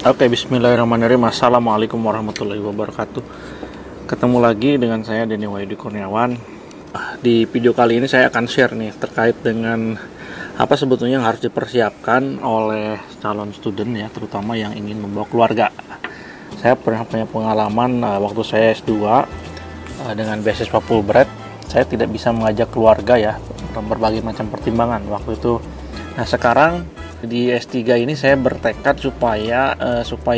Oke, bismillahirrahmanirrahim. Assalamualaikum warahmatullahi wabarakatuh. Ketemu lagi dengan saya Denny Wahyudi Kurniawan. Di video kali ini saya akan share nih terkait dengan apa sebetulnya yang harus dipersiapkan oleh calon student ya, terutama yang ingin membawa keluarga. Saya pernah punya pengalaman waktu saya S2 dengan beasiswa Fulbright. Saya tidak bisa mengajak keluarga ya, berbagai macam pertimbangan waktu itu. Nah, sekarang di S3 ini saya bertekad supaya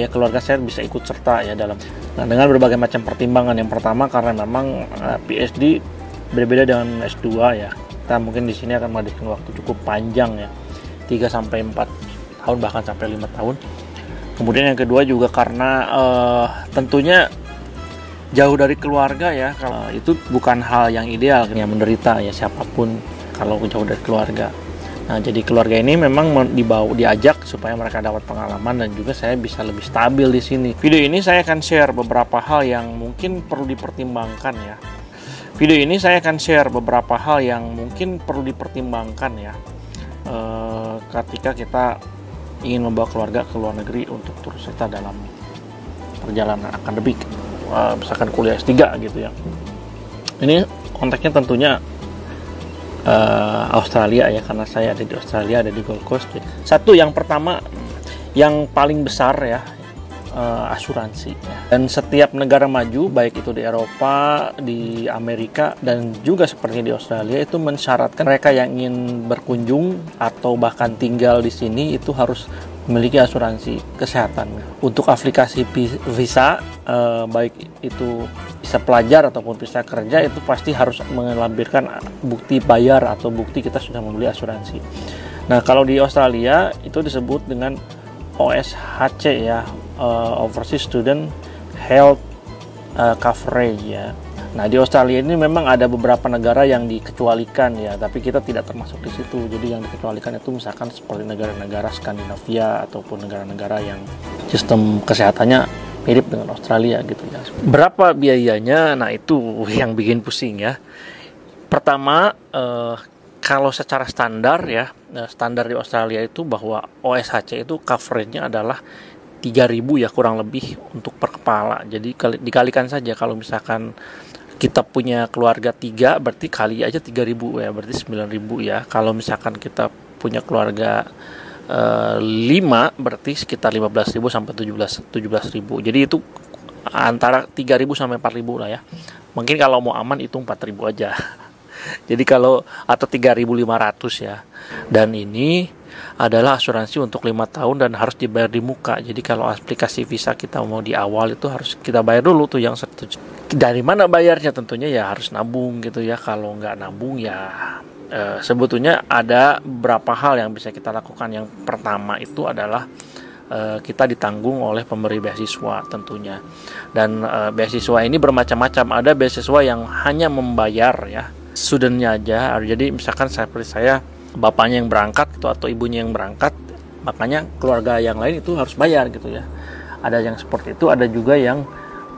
keluarga saya bisa ikut serta ya dalam dengan berbagai macam pertimbangan. Yang pertama karena memang PhD berbeda dengan S2 ya. Kita mungkin di sini akan menghabiskan waktu cukup panjang ya. 3 sampai 4 tahun bahkan sampai 5 tahun. Kemudian yang kedua juga karena tentunya jauh dari keluarga ya. Kalau itu bukan hal yang ideal yang menderita ya siapapun kalau jauh dari keluarga. Nah, jadi keluarga ini memang diajak supaya mereka dapat pengalaman dan juga saya bisa lebih stabil di sini. Video ini saya akan share beberapa hal yang mungkin perlu dipertimbangkan ya. Ketika kita ingin membawa keluarga ke luar negeri untuk turut serta dalam perjalanan akademik, misalkan kuliah S3 gitu ya. Ini konteksnya tentunya Australia ya, karena saya ada di Australia, ada di Gold Coast. Satu, yang pertama yang paling besar ya, asuransi ya. Dan setiap negara maju baik itu di Eropa, di Amerika dan juga seperti di Australia itu mensyaratkan mereka yang ingin berkunjung atau bahkan tinggal di sini itu harus memiliki asuransi kesehatan. Untuk aplikasi visa baik itu bisa pelajar ataupun bisa kerja itu pasti harus melampirkan bukti bayar atau bukti kita sudah membeli asuransi. Nah, kalau di Australia itu disebut dengan OSHC ya, Overseas Student Health Coverage ya. Nah, di Australia ini memang ada beberapa negara yang dikecualikan ya, tapi kita tidak termasuk di situ. Jadi yang dikecualikan itu misalkan seperti negara-negara Skandinavia ataupun negara-negara yang sistem kesehatannya mirip dengan Australia gitu ya. Berapa biayanya? Nah, itu yang bikin pusing ya. Pertama, kalau secara standar ya, standar di Australia itu bahwa OSHC itu coveragenya adalah 3.000 ya kurang lebih untuk per kepala. Jadi dikalikan saja, kalau misalkan kita punya keluarga 3 berarti kali aja 3.000 ya, berarti 9.000 ya. Kalau misalkan kita punya keluarga 5 berarti sekitar 15.000 sampai 17.000. Jadi itu antara 3.000 sampai 4.000 lah ya. Mungkin kalau mau aman itu 4.000 aja. Jadi kalau atau 3.500 ya. Dan ini adalah asuransi untuk 5 tahun dan harus dibayar di muka. Jadi kalau aplikasi visa kita mau di awal itu harus kita bayar dulu tuh yang 1 juta. Dari mana bayarnya? Tentunya ya harus nabung gitu ya. Kalau nggak nabung ya sebetulnya ada beberapa hal yang bisa kita lakukan. Yang pertama itu adalah kita ditanggung oleh pemberi beasiswa tentunya. Dan beasiswa ini bermacam-macam. Ada beasiswa yang hanya membayar ya studentnya aja. Jadi misalkan seperti saya, bapaknya yang berangkat gitu, atau ibunya yang berangkat, makanya keluarga yang lain itu harus bayar gitu ya. Ada yang seperti itu, ada juga yang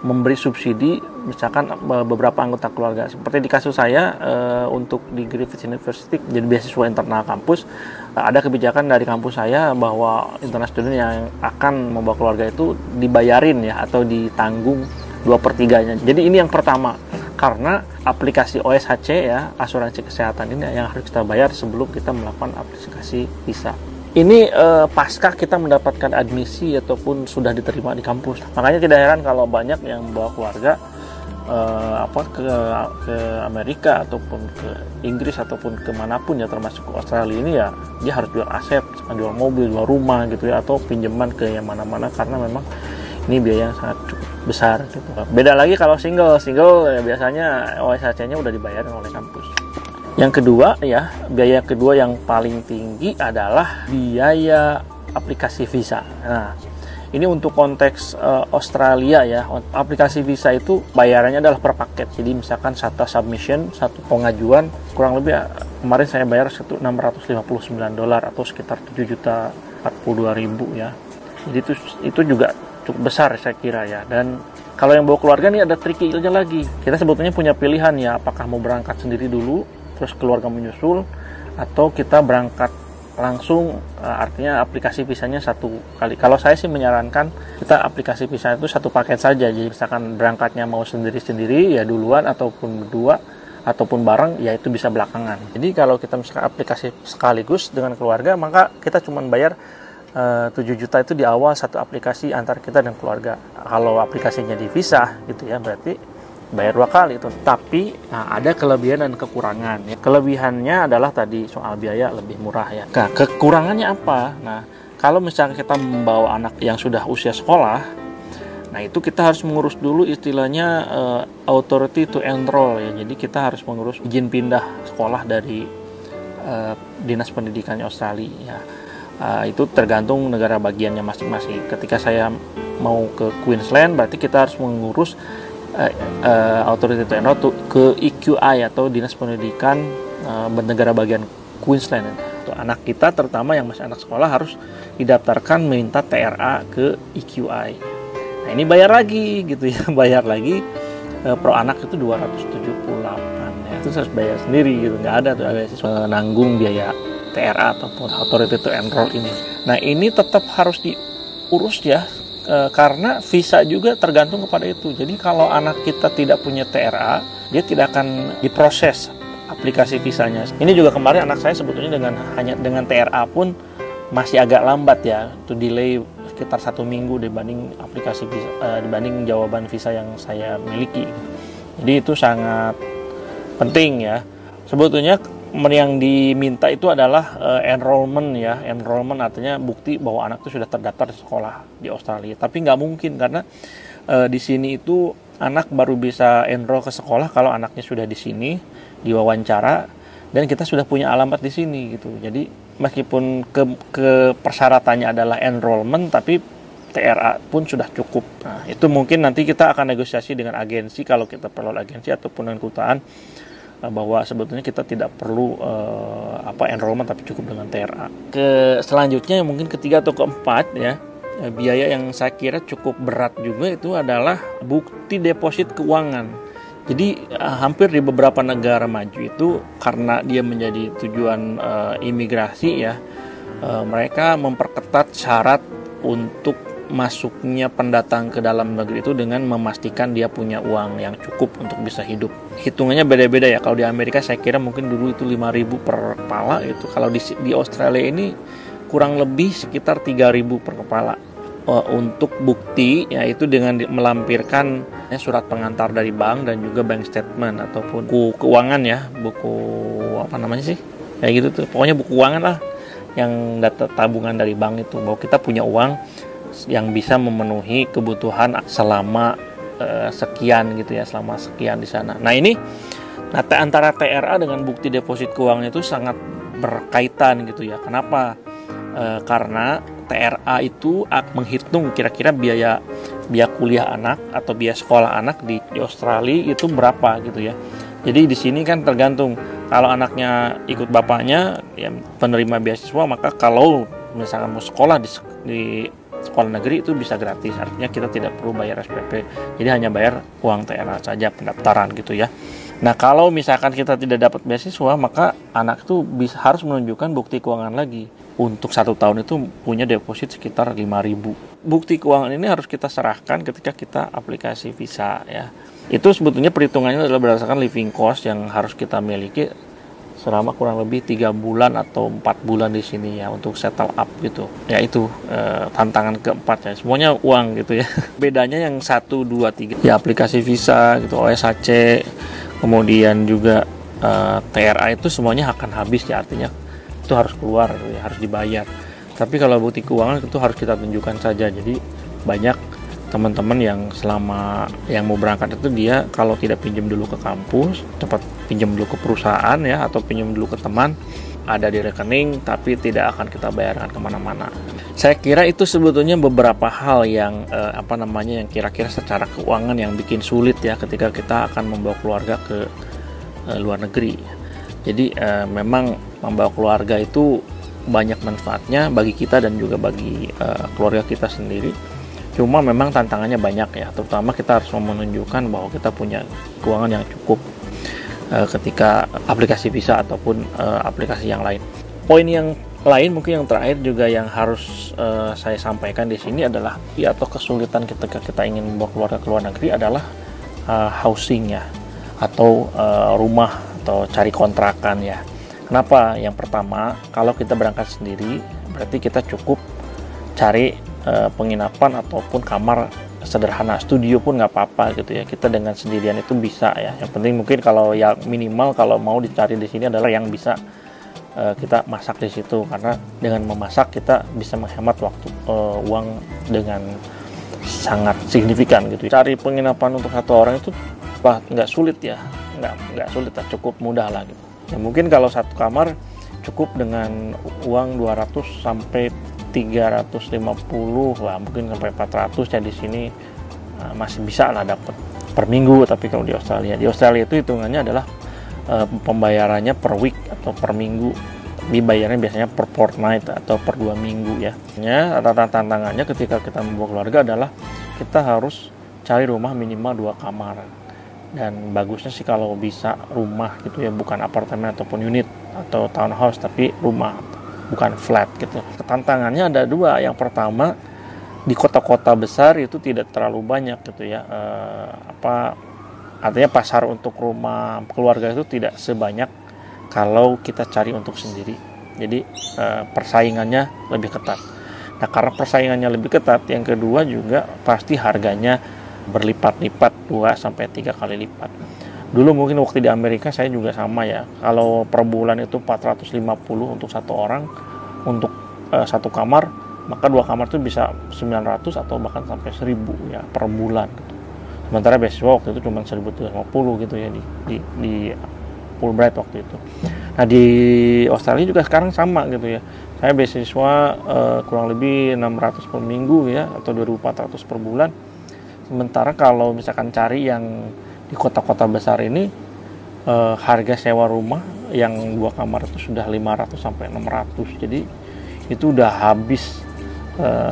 memberi subsidi misalkan beberapa anggota keluarga. Seperti di kasus saya untuk di Griffith University jadi beasiswa internal kampus, ada kebijakan dari kampus saya bahwa internal student yang akan membawa keluarga itu dibayarin ya atau ditanggung 2/3-nya. Jadi ini yang pertama, karena aplikasi OSHC ya, asuransi kesehatan ini yang harus kita bayar sebelum kita melakukan aplikasi visa. Ini pasca kita mendapatkan admisi ataupun sudah diterima di kampus. Makanya tidak heran kalau banyak yang membawa keluarga ke Amerika ataupun ke Inggris ataupun kemanapun ya, termasuk ke Australia ini ya, dia harus jual aset, jual mobil, jual rumah gitu ya, atau pinjaman ke yang mana-mana karena memang ini biaya yang sangat cukup besar gitu. Beda lagi kalau single ya, biasanya OSHC-nya udah dibayarin oleh kampus. Yang kedua ya, biaya kedua yang paling tinggi adalah biaya aplikasi visa. Nah, ini untuk konteks Australia ya, aplikasi visa itu bayarannya adalah per paket. Jadi misalkan satu submission, satu pengajuan, kurang lebih kemarin saya bayar $659 atau sekitar 7.042.000 ya. Jadi itu juga cukup besar saya kira ya. Dan kalau yang bawa keluarga nih ada triknya lagi. Kita sebetulnya punya pilihan ya, apakah mau berangkat sendiri dulu terus keluarga menyusul, atau kita berangkat langsung artinya aplikasi visanya satu kali. Kalau saya sih menyarankan kita aplikasi visa itu satu paket saja. Jadi misalkan berangkatnya mau sendiri-sendiri ya duluan, ataupun berdua, ataupun bareng ya itu bisa belakangan. Jadi kalau kita misalkan aplikasi sekaligus dengan keluarga, maka kita cuma bayar 7 juta itu di awal satu aplikasi antar kita dan keluarga. Kalau aplikasinya dipisah gitu ya, berarti bayar 2 kali itu. Tapi ada kelebihan dan kekurangan ya. Kelebihannya adalah tadi soal biaya lebih murah ya. Nah, kekurangannya apa? Nah, kalau misalnya kita membawa anak yang sudah usia sekolah, nah itu kita harus mengurus dulu istilahnya authority to enroll ya. Jadi kita harus mengurus izin pindah sekolah dari Dinas Pendidikannya Australia ya. Itu tergantung negara bagiannya masing-masing. Ketika saya mau ke Queensland, berarti kita harus mengurus authority to enroll ke EQI atau Dinas Pendidikan negara bagian Queensland. Untuk anak kita terutama yang masih anak sekolah harus didaftarkan minta TRA ke EQI. Nah ini bayar lagi gitu ya, bayar lagi pro anak itu 278 ya. Itu harus bayar sendiri gitu, nggak ada tuh beasiswa nanggung biaya TRA ataupun authority to enroll ini. Nah ini tetap harus diurus ya, karena visa juga tergantung kepada itu. Jadi kalau anak kita tidak punya TRA, dia tidak akan diproses aplikasi visanya. Ini juga kemarin anak saya sebetulnya dengan TRA pun masih agak lambat ya, itu delay sekitar 1 minggu dibanding aplikasi visa, dibanding jawaban visa yang saya miliki. Jadi itu sangat penting ya. Sebetulnya yang diminta itu adalah enrollment ya. Enrollment artinya bukti bahwa anak itu sudah terdaftar di sekolah di Australia. Tapi nggak mungkin karena di sini itu anak baru bisa enroll ke sekolah kalau anaknya sudah di sini, diwawancara, dan kita sudah punya alamat di sini gitu. Jadi meskipun ke persyaratannya adalah enrollment, tapi TRA pun sudah cukup. Nah, itu mungkin nanti kita akan negosiasi dengan agensi kalau kita perlu agensi ataupun dengan kedutaan, bahwa sebetulnya kita tidak perlu enrollment tapi cukup dengan TRA. Selanjutnya mungkin ketiga atau keempat ya, biaya yang saya kira cukup berat juga itu adalah bukti deposit keuangan. Jadi hampir di beberapa negara maju itu karena dia menjadi tujuan imigrasi ya, mereka memperketat syarat untuk masuknya pendatang ke dalam negeri itu dengan memastikan dia punya uang yang cukup untuk bisa hidup. Hitungannya beda-beda ya. Kalau di Amerika saya kira mungkin dulu itu 5.000 per kepala itu. Kalau di Australia ini kurang lebih sekitar 3.000 per kepala. Untuk bukti yaitu dengan melampirkan surat pengantar dari bank dan juga bank statement ataupun buku keuangan ya, buku apa namanya sih? Kayak gitu tuh. Pokoknya buku keuangan lah yang data tabungan dari bank itu, bahwa kita punya uang yang bisa memenuhi kebutuhan selama sekian gitu ya, selama sekian di sana. Nah ini antara TRA dengan bukti deposit keuangan itu sangat berkaitan gitu ya. Kenapa? Karena TRA itu menghitung kira-kira biaya kuliah anak atau biaya sekolah anak di Australia itu berapa gitu ya. Jadi di sini kan tergantung, kalau anaknya ikut bapaknya ya penerima beasiswa, maka kalau misalkan mau sekolah di sekolah negeri itu bisa gratis, artinya kita tidak perlu bayar SPP, jadi hanya bayar uang TRA saja pendaftaran gitu ya. Nah kalau misalkan kita tidak dapat beasiswa, maka anak itu harus menunjukkan bukti keuangan lagi. Untuk 1 tahun itu punya deposit sekitar 5.000. Bukti keuangan ini harus kita serahkan ketika kita aplikasi visa ya. Itu sebetulnya perhitungannya adalah berdasarkan living cost yang harus kita miliki selama kurang lebih 3 bulan atau 4 bulan di sini ya, untuk settle up gitu. Ya itu tantangan keempat ya. Semuanya uang gitu ya. Bedanya yang 1, 2, 3 ya, aplikasi visa gitu, OSHC, kemudian juga TRA itu semuanya akan habis ya, artinya itu harus keluar gitu ya, harus dibayar. Tapi kalau bukti keuangan itu harus kita tunjukkan saja. Jadi banyak teman-teman yang selama yang mau berangkat itu dia kalau tidak pinjam dulu ke kampus, cepat pinjam dulu ke perusahaan ya, atau pinjam dulu ke teman, ada di rekening tapi tidak akan kita bayarkan kemana-mana. Saya kira itu sebetulnya beberapa hal yang yang kira-kira secara keuangan yang bikin sulit ya ketika kita akan membawa keluarga ke luar negeri. Jadi memang membawa keluarga itu banyak manfaatnya bagi kita dan juga bagi keluarga kita sendiri. Cuma memang tantangannya banyak ya, terutama kita harus menunjukkan bahwa kita punya keuangan yang cukup ketika aplikasi visa ataupun aplikasi yang lain. Poin yang lain mungkin yang terakhir juga yang harus saya sampaikan di sini adalah atau kesulitan ketika kita ingin membawa keluarga ke luar negeri adalah housing ya, atau rumah atau cari kontrakan ya. Kenapa? Yang pertama, kalau kita berangkat sendiri berarti kita cukup cari penginapan ataupun kamar sederhana, studio pun nggak apa-apa gitu ya. Kita dengan sendirian itu bisa ya. Yang penting mungkin kalau yang minimal kalau mau dicari di sini adalah yang bisa kita masak di situ, karena dengan memasak kita bisa menghemat waktu uang dengan sangat signifikan gitu. Cari penginapan untuk satu orang itu nggak sulit ya, nggak sulit lah, cukup mudah lah gitu. Ya, mungkin kalau satu kamar cukup dengan uang 200 sampai 350 lah, mungkin sampai 400 ya di sini masih bisa lah dapat per minggu. Tapi kalau di Australia itu hitungannya adalah pembayarannya per week atau per minggu, dibayarnya biasanya per fortnight atau per 2 minggu ya. Tantangannya ketika kita membawa keluarga adalah kita harus cari rumah minimal 2 kamar, dan bagusnya sih kalau bisa rumah gitu ya, bukan apartemen ataupun unit atau townhouse, tapi rumah, bukan flat gitu. Tantangannya ada 2. Yang pertama, di kota-kota besar itu tidak terlalu banyak gitu ya, artinya pasar untuk rumah keluarga itu tidak sebanyak kalau kita cari untuk sendiri. Jadi persaingannya lebih ketat. Nah, karena persaingannya lebih ketat, yang kedua juga pasti harganya berlipat-lipat, 2-3 kali lipat. Dulu mungkin waktu di Amerika saya juga sama ya. Kalau per bulan itu 450 untuk satu orang untuk satu kamar, maka 2 kamar itu bisa 900 atau bahkan sampai 1000 ya per bulan gitu. Sementara beasiswa waktu itu cuma 1.350 gitu ya di Fulbright waktu itu. Nah, di Australia juga sekarang sama gitu ya. Saya beasiswa kurang lebih 600 per minggu ya, atau 2.400 per bulan. Sementara kalau misalkan cari yang di kota-kota besar ini, harga sewa rumah yang 2 kamar itu sudah 500 sampai 600. Jadi itu udah habis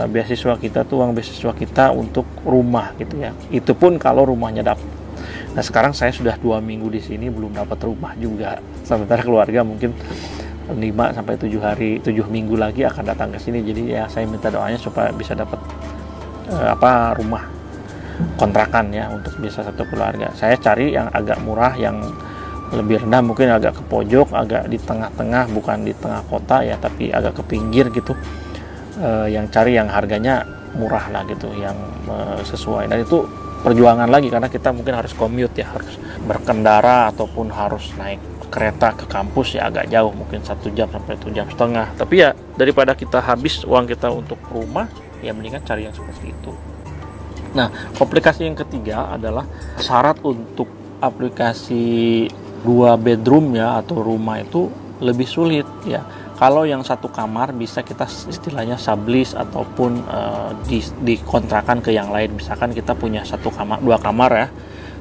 beasiswa kita tuh, uang beasiswa kita untuk rumah gitu ya. Itu pun kalau rumahnya dapat. Nah, sekarang saya sudah 2 minggu di sini belum dapat rumah juga. Sementara keluarga mungkin 5 sampai 7 minggu lagi akan datang ke sini. Jadi ya saya minta doanya supaya bisa dapat rumah kontrakan ya untuk bisa satu keluarga. Saya cari yang agak murah, yang lebih rendah, mungkin agak ke pojok, agak di tengah-tengah, bukan di tengah kota ya, tapi agak ke pinggir gitu. Yang cari yang harganya murah lah gitu, yang sesuai. Dan itu perjuangan lagi karena kita mungkin harus commute ya, harus berkendara ataupun harus naik kereta ke kampus ya, agak jauh, mungkin 1 jam sampai 1,5 jam. Tapi ya daripada kita habis uang kita untuk rumah, ya mendingan cari yang seperti itu. Nah, komplikasi yang ketiga adalah syarat untuk aplikasi 2 bedroom ya atau rumah itu lebih sulit ya. Kalau yang 1 kamar bisa kita istilahnya sublease ataupun dikontrakan ke yang lain. Misalkan kita punya 1 kamar, 2 kamar ya.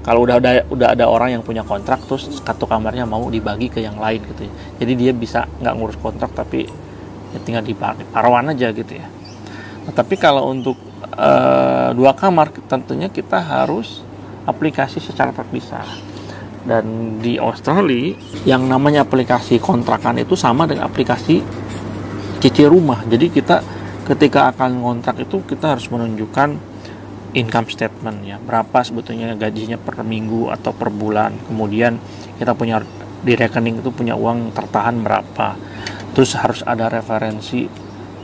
Kalau udah ada orang yang punya kontrak, terus 1 kamarnya mau dibagi ke yang lain gitu ya. Jadi dia bisa nggak ngurus kontrak, tapi ya tinggal diparuan aja gitu ya. Nah, tapi kalau untuk 2 kamar tentunya kita harus aplikasi secara terpisah. Dan di Australia yang namanya aplikasi kontrakan itu sama dengan aplikasi cicil rumah. Jadi kita ketika akan ngontrak itu kita harus menunjukkan income statement ya, berapa sebetulnya gajinya per minggu atau per bulan. Kemudian kita punya di rekening itu punya uang tertahan berapa. Terus harus ada referensi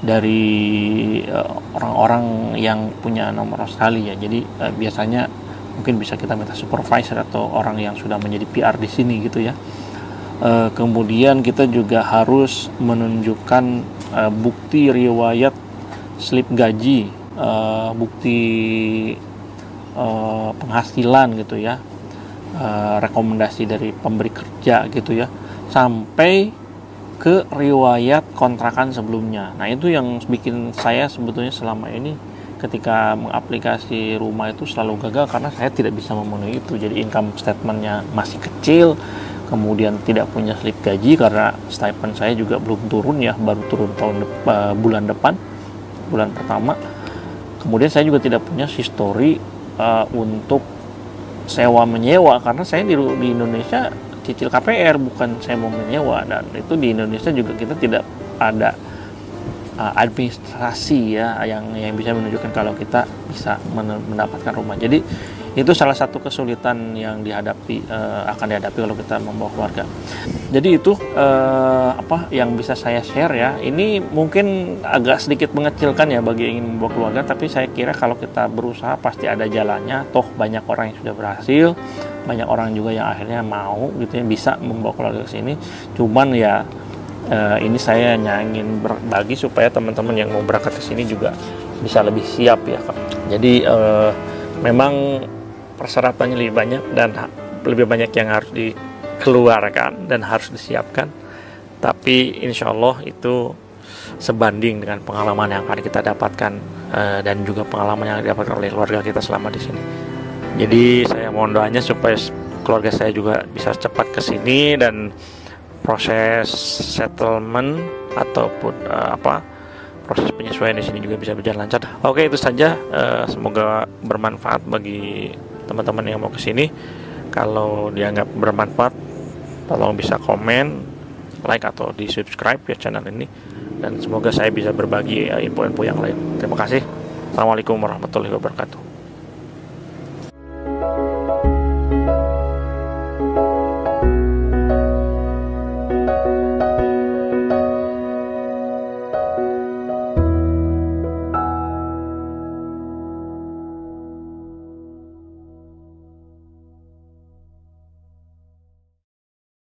dari orang-orang yang punya nomor Australia. Jadi biasanya mungkin bisa kita minta supervisor atau orang yang sudah menjadi PR di sini gitu ya. Kemudian kita juga harus menunjukkan bukti riwayat slip gaji, bukti penghasilan gitu ya, rekomendasi dari pemberi kerja gitu ya, sampai ke riwayat kontrakan sebelumnya. Nah, itu yang bikin saya sebetulnya selama ini ketika mengaplikasi rumah itu selalu gagal karena saya tidak bisa memenuhi itu. Jadi income statementnya masih kecil, kemudian tidak punya slip gaji karena stipend saya juga belum turun ya, baru turun bulan depan, bulan pertama. Kemudian saya juga tidak punya history untuk sewa menyewa karena saya di Indonesia cicil KPR, bukan saya mau menyewa. Dan itu di Indonesia juga kita tidak ada administrasi ya yang bisa menunjukkan kalau kita bisa mendapatkan rumah. Jadi itu salah satu kesulitan yang akan dihadapi kalau kita membawa keluarga. Jadi itu apa yang bisa saya share ya. Ini mungkin agak sedikit mengecilkan ya bagi yang ingin membawa keluarga, tapi saya kira kalau kita berusaha pasti ada jalannya. Toh banyak orang yang sudah berhasil, banyak orang juga yang akhirnya mau gitu ya bisa membawa keluarga ke sini. Cuman ya ini saya hanya ingin berbagi supaya teman-teman yang mau berangkat ke sini juga bisa lebih siap ya. Jadi memang persyaratannya lebih banyak dan lebih banyak yang harus dikeluarkan dan harus disiapkan, tapi insya Allah itu sebanding dengan pengalaman yang akan kita dapatkan dan juga pengalaman yang didapatkan oleh keluarga kita selama di sini. Jadi saya mohon doanya supaya keluarga saya juga bisa cepat ke sini dan proses settlement ataupun proses penyesuaian di sini juga bisa berjalan lancar. Oke, itu saja. Semoga bermanfaat bagi teman-teman yang mau ke sini. Kalau dianggap bermanfaat, tolong bisa komen, like atau di subscribe ya channel ini. Dan semoga saya bisa berbagi info-info yang lain. Terima kasih. Assalamualaikum warahmatullahi wabarakatuh.